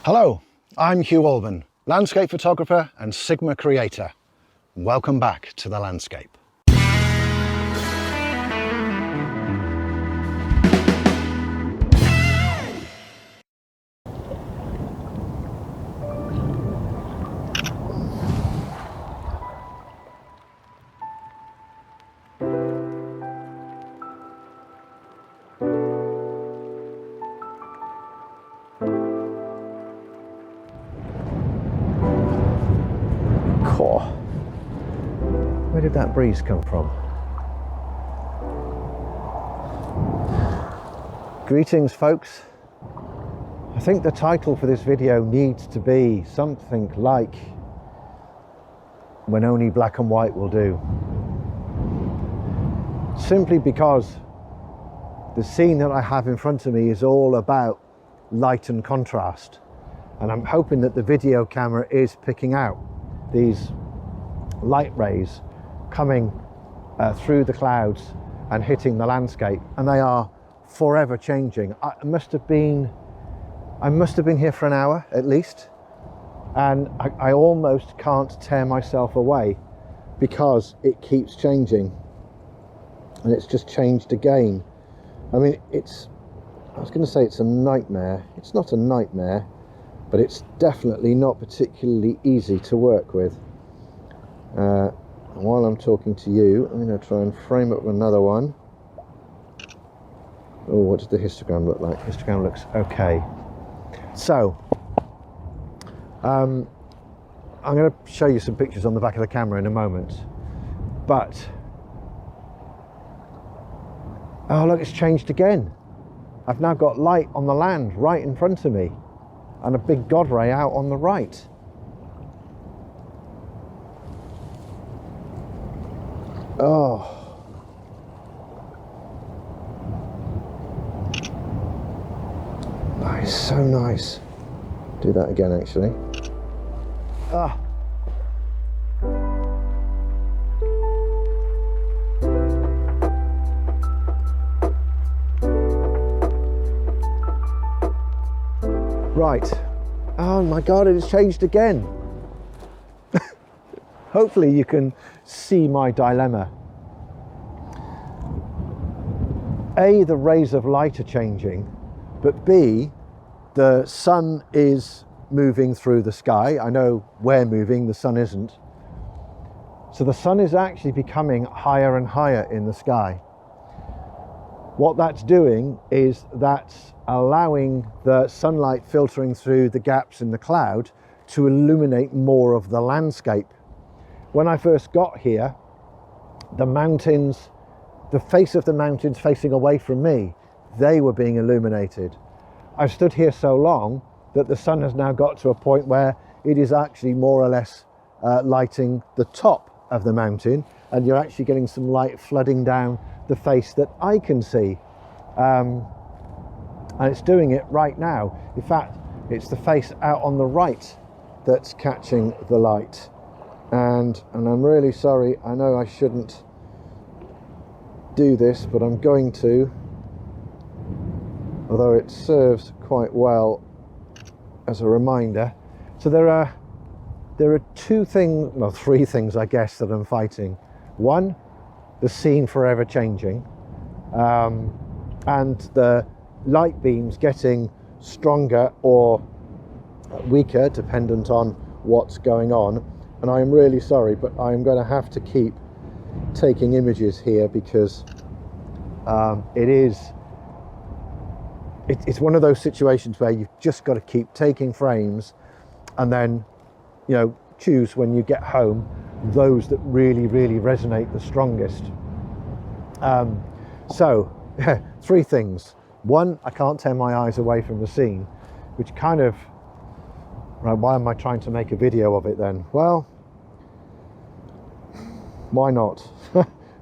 Hello, I'm Hugh Alban, landscape photographer and Sigma creator. Welcome back to the landscape. Where did that breeze come from? Greetings, folks. I think the title for this video needs to be something like "When Only Black and White Will Do." Simply because the scene that I have in front of me is all about light and contrast, and I'm hoping that the video camera is picking out these light rays coming through the clouds and hitting the landscape, and they are forever changing. I must have been here for an hour at least, and I almost can't tear myself away because it keeps changing, and it's just changed again. I mean, I was going to say it's a nightmare. It's not a nightmare, but it's definitely not particularly easy to work with. While I'm talking to you, I'm going to try and frame up another one. Oh, what does the histogram look like? Histogram looks okay. So, I'm going to show you some pictures on the back of the camera in a moment. But, oh look, it's changed again. I've now got light on the land right in front of me, and a big God ray out on the right. Oh, that is so nice. Do that again, actually. Ah. Right. Oh my God, it has changed again. Hopefully you can see my dilemma. A, the rays of light are changing, but B, the sun is moving through the sky. I know we're moving, the sun isn't. So the sun is actually becoming higher and higher in the sky. What that's doing is that's allowing the sunlight filtering through the gaps in the cloud to illuminate more of the landscape. When I first got here, the mountains, the face of the mountains facing away from me, they were being illuminated. I've stood here so long that the sun has now got to a point where it is actually more or less lighting the top of the mountain, and you're actually getting some light flooding down the face that I can see. And it's doing it right now. In fact, it's the face out on the right that's catching the light. And I'm really sorry, I know I shouldn't do this, but I'm going to, although it serves quite well as a reminder. So there are three things I guess that I'm fighting. One, the scene forever changing, and the light beams getting stronger or weaker dependent on what's going on. And I am really sorry, but I'm going to have to keep taking images here because it's one of those situations where you've just got to keep taking frames, and then, you know, choose when you get home those that really, really resonate the strongest. So, three things. One, I can't tear my eyes away from the scene, which kind of, right, why am I trying to make a video of it then? Well, why not?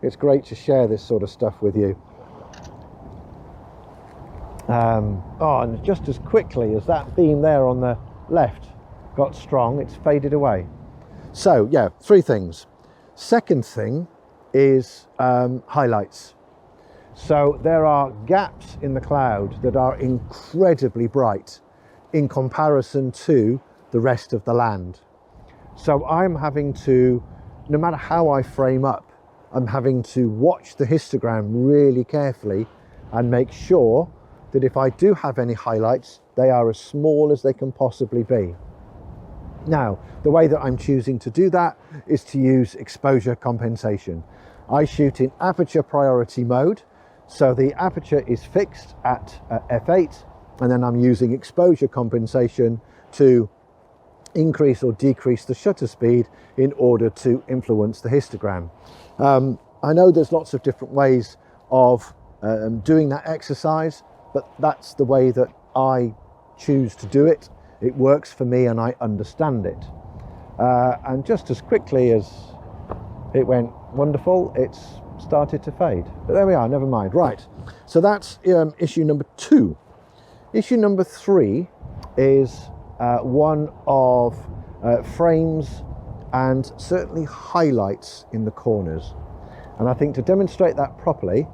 It's great to share this sort of stuff with you. And just as quickly as that beam there on the left got strong, it's faded away. So yeah, three things. Second thing is highlights. So there are gaps in the cloud that are incredibly bright. in comparison to the rest of the land. So I'm having to, no matter how I frame up, I'm having to watch the histogram really carefully and make sure that if I do have any highlights, they are as small as they can possibly be. Now, the way that I'm choosing to do that is to use exposure compensation. I shoot in aperture priority mode, so the aperture is fixed at f8, and then I'm using exposure compensation to increase or decrease the shutter speed in order to influence the histogram. I know there's lots of different ways of doing that exercise, but that's the way that I choose to do it. It works for me and I understand it. And just as quickly as it went wonderful, it's started to fade. But there we are, never mind. Right, so that's issue number 2. Issue number 3 is one of frames and certainly highlights in the corners. And I think to demonstrate that properly,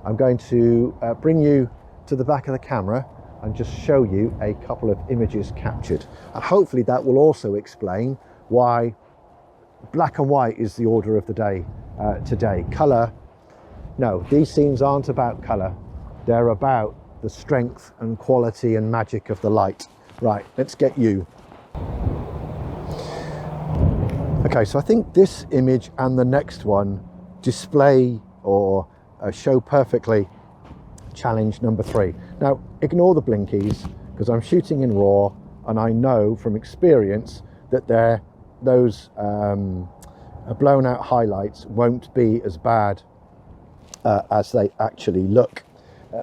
I'm going to bring you to the back of the camera and just show you a couple of images captured. And hopefully that will also explain why black and white is the order of the day today. Colour, no, these scenes aren't about colour. They're about the strength and quality and magic of the light. Right, let's get you. Okay, so I think this image and the next one display or show perfectly challenge number 3. Now, ignore the blinkies because I'm shooting in RAW and I know from experience that those blown out highlights won't be as bad as they actually look.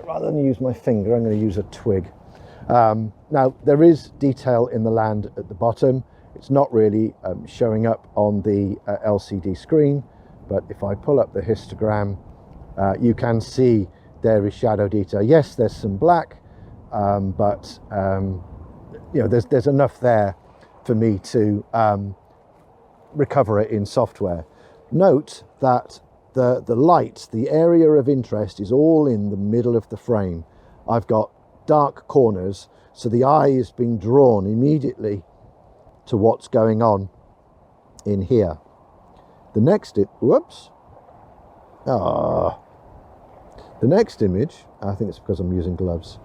Rather than use my finger, I'm going to use a twig. Now, there is detail in the land at the bottom. It's not really showing up on the LCD screen, but if I pull up the histogram, you can see there is shadow detail. Yes, there's some black, but you know, there's enough there for me to recover it in software. Note that the light, the area of interest is all in the middle of the frame. I've got dark corners, so the eye is being drawn immediately to what's going on in here. The next the next image, I think it's because I'm using gloves,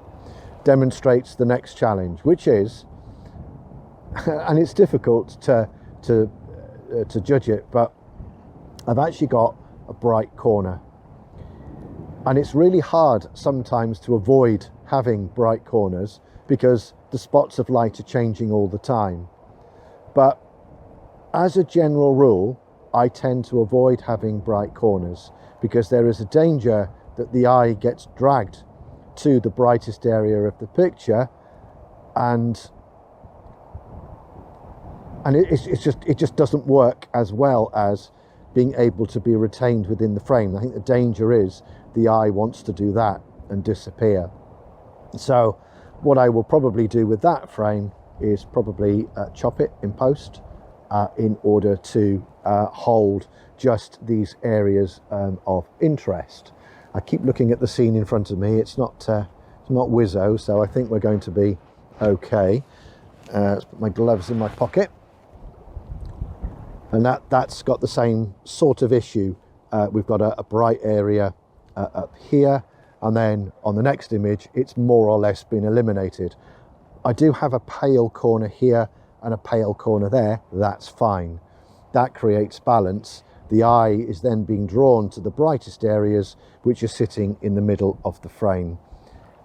demonstrates the next challenge, which is, and it's difficult to judge it, but I've actually got a bright corner, and it's really hard sometimes to avoid having bright corners because the spots of light are changing all the time. But as a general rule, I tend to avoid having bright corners because there is a danger that the eye gets dragged to the brightest area of the picture, and it just doesn't work as well as being able to be retained within the frame. I think the danger is the eye wants to do that and disappear. So what I will probably do with that frame is probably chop it in post in order to hold just these areas of interest. I keep looking at the scene in front of me. It's not Wizzo, so I think we're going to be okay. Let's put my gloves in my pocket. And that's got the same sort of issue. We've got a bright area up here, and then on the next image, it's more or less been eliminated. I do have a pale corner here and a pale corner there. That's fine. That creates balance. The eye is then being drawn to the brightest areas, which are sitting in the middle of the frame.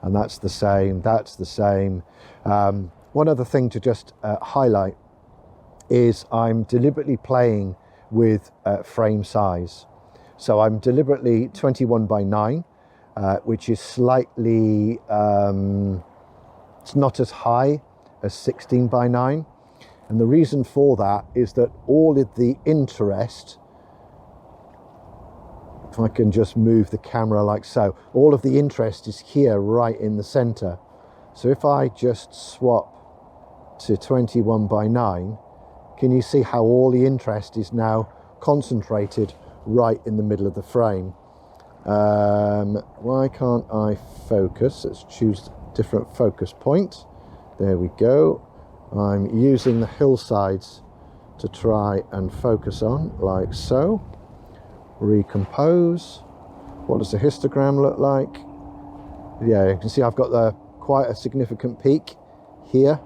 And that's the same, that's the same. One other thing to just highlight is I'm deliberately playing with frame size. So I'm deliberately 21:9, which is slightly, it's not as high as 16:9. And the reason for that is that all of the interest, if I can just move the camera like so, all of the interest is here right in the center. So if I just swap to 21:9, can you see how all the interest is now concentrated right in the middle of the frame? Why can't I focus? Let's choose different focus point. There we go. I'm using the hillsides to try and focus on, like so. Recompose. What does the histogram look like? Yeah, you can see I've got quite a significant peak here.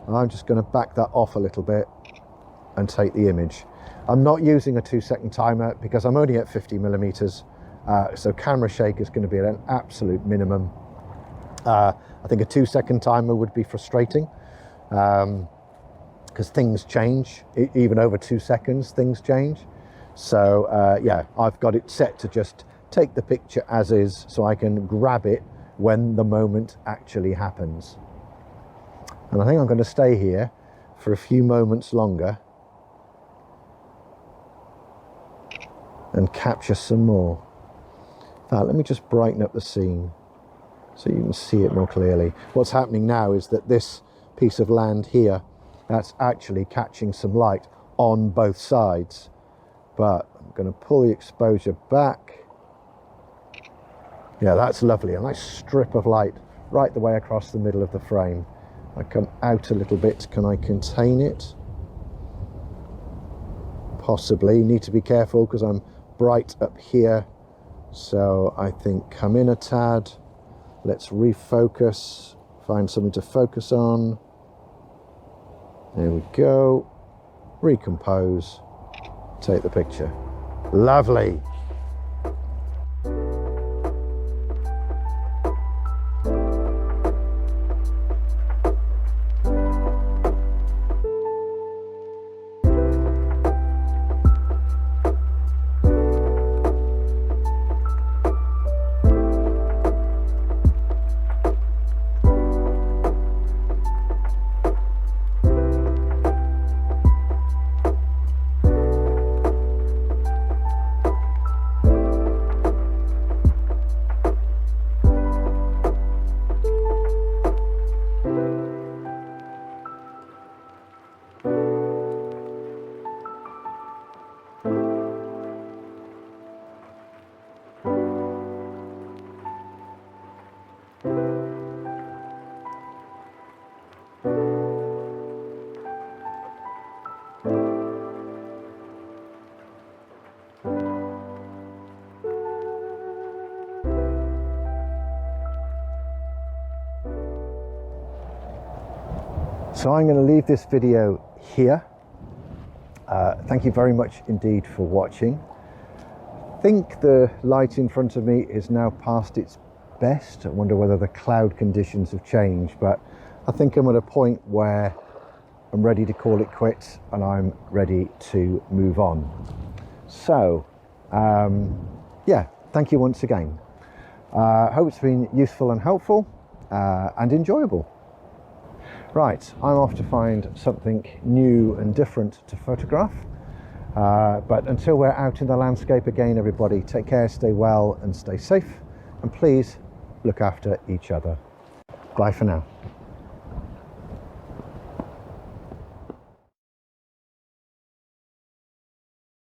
I'm just going to back that off a little bit and take the image. I'm not using a 2-second timer because I'm only at 50 millimeters, so camera shake is going to be at an absolute minimum. I think a 2-second timer would be frustrating because things change. Even over 2 seconds, things change. So yeah, I've got it set to just take the picture as is so I can grab it when the moment actually happens. And I think I'm going to stay here for a few moments longer and capture some more. Let me just brighten up the scene so you can see it more clearly. What's happening now is that this piece of land here, that's actually catching some light on both sides. But I'm going to pull the exposure back. Yeah, that's lovely. A nice strip of light right the way across the middle of the frame. I come out a little bit. Can I contain it? Possibly. Need to be careful because I'm bright up here. So I think come in a tad. Let's refocus. Find something to focus on. There we go. Recompose. Take the picture. Lovely. So I'm going to leave this video here. Thank you very much indeed for watching. I think the light in front of me is now past its best. I wonder whether the cloud conditions have changed, but I think I'm at a point where I'm ready to call it quits and I'm ready to move on. So yeah, thank you once again. Hope it's been useful and helpful and enjoyable. Right, I'm off to find something new and different to photograph. But until we're out in the landscape again, everybody, take care, stay well and stay safe. And please look after each other. Bye for now.